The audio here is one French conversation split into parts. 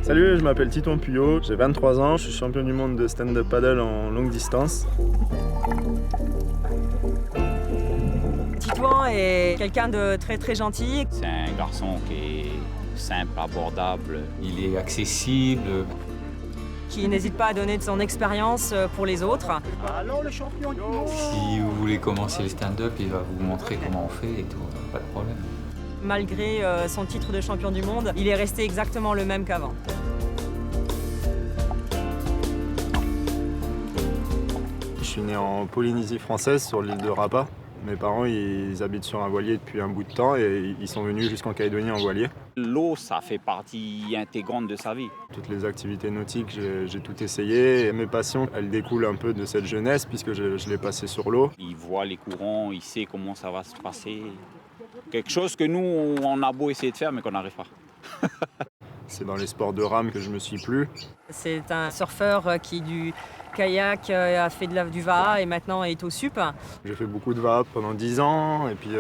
Salut, je m'appelle Titon Puyot, j'ai 23 ans, je suis champion du monde de stand-up paddle en longue distance. Titouan est quelqu'un de très gentil. C'est un garçon qui est simple, abordable. Il est accessible. Qui n'hésite pas à donner de son expérience pour les autres. Alors le champion du monde. Si vous voulez commencer le stand-up, il va vous montrer comment on fait et tout, pas de problème. Malgré son titre de champion du monde, il est resté exactement le même qu'avant. Je suis né en Polynésie française, sur l'île de Rapa. Mes parents, ils habitent sur un voilier depuis un bout de temps et ils sont venus jusqu'en Calédonie en voilier. L'eau, ça fait partie intégrante de sa vie. Toutes les activités nautiques, j'ai tout essayé. Et mes passions, elles découlent un peu de cette jeunesse puisque je l'ai passé sur l'eau. Il voit les courants, il sait comment ça va se passer. Quelque chose que nous, on a beau essayer de faire, mais qu'on n'arrive pas. C'est dans les sports de rame que je me suis plu. C'est un surfeur qui du kayak a fait du VAA et maintenant est au SUP. J'ai fait beaucoup de VAP pendant 10 ans et puis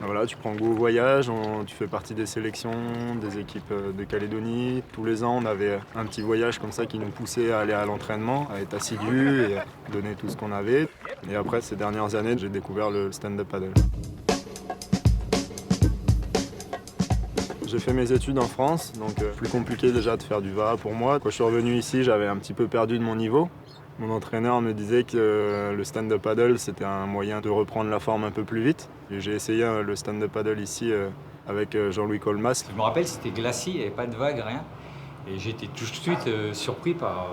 voilà, tu prends goût au voyage, tu fais partie des sélections, des équipes de Calédonie. Tous les ans, on avait un petit voyage comme ça qui nous poussait à aller à l'entraînement, à être assidus et à donner tout ce qu'on avait. Et après, ces dernières années, j'ai découvert le stand-up paddle. J'ai fait mes études en France, donc plus compliqué déjà de faire du VAA pour moi. Quand je suis revenu ici, j'avais un petit peu perdu de mon niveau. Mon entraîneur me disait que le stand-up paddle, c'était un moyen de reprendre la forme un peu plus vite. J'ai essayé le stand-up paddle ici avec Jean-Louis Colmas. Je me rappelle, c'était glacis, il n'y avait pas de vagues, rien. Et j'étais tout de suite surpris par...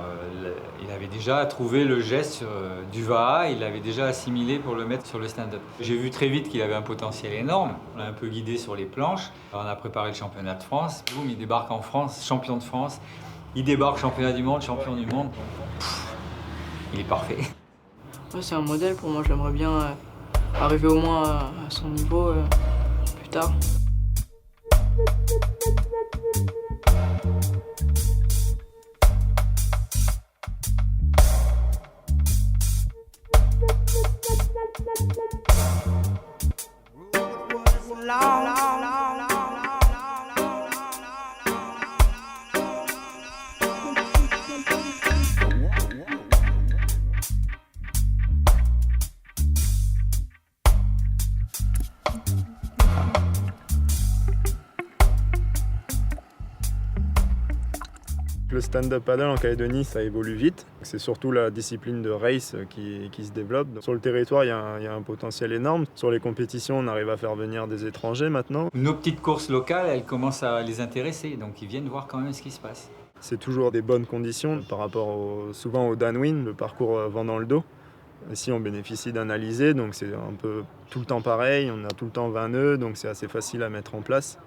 il avait déjà trouvé le geste du VAA, il l'avait déjà assimilé pour le mettre sur le stand-up. J'ai vu très vite qu'il avait un potentiel énorme. On l'a un peu guidé sur les planches. On a préparé le championnat de France. Boum, il débarque en France, champion de France. Il débarque championnat du monde, champion du monde. Il est parfait. Ouais, c'est un modèle pour moi, j'aimerais bien arriver au moins à son niveau plus tard. Le stand-up paddle en Calédonie, ça évolue vite. C'est surtout la discipline de race qui se développe. Sur le territoire, il y a un potentiel énorme. Sur les compétitions, on arrive à faire venir des étrangers maintenant. Nos petites courses locales, elles commencent à les intéresser, donc ils viennent voir quand même ce qui se passe. C'est toujours des bonnes conditions par rapport souvent au downwind, le parcours vent dans le dos. Ici, on bénéficie d'un alizé, donc c'est un peu tout le temps pareil. On a tout le temps 20 nœuds, donc c'est assez facile à mettre en place.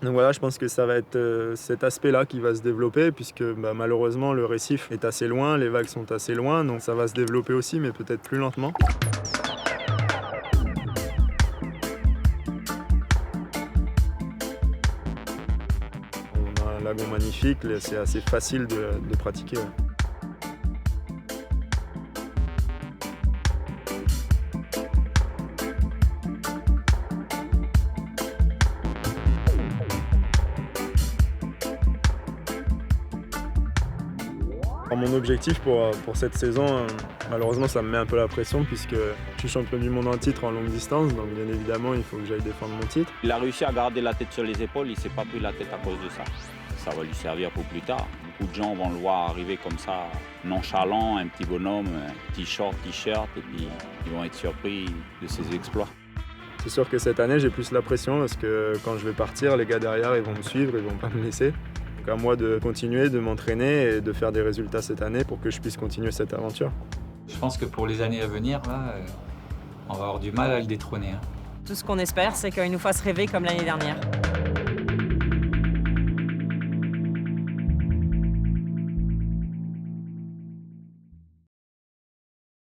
Donc voilà, je pense que ça va être cet aspect-là qui va se développer puisque malheureusement le récif est assez loin, les vagues sont assez loin, donc ça va se développer aussi, mais peut-être plus lentement. On a un lagon magnifique, c'est assez facile de pratiquer. Ouais. Mon objectif pour cette saison, malheureusement ça me met un peu la pression puisque je suis champion du monde en titre en longue distance, donc bien évidemment il faut que j'aille défendre mon titre. Il a réussi à garder la tête sur les épaules, il ne s'est pas pris la tête à cause de ça. Ça va lui servir pour plus tard. Beaucoup de gens vont le voir arriver comme ça, nonchalant, un petit bonhomme, un petit short, t-shirt, et puis ils vont être surpris de ses exploits. C'est sûr que cette année j'ai plus la pression parce que quand je vais partir, les gars derrière ils vont me suivre, ils vont pas me laisser. Donc à moi de continuer, de m'entraîner et de faire des résultats cette année pour que je puisse continuer cette aventure. Je pense que pour les années à venir, là, on va avoir du mal à le détrôner. Tout ce qu'on espère, c'est qu'il nous fasse rêver comme l'année dernière.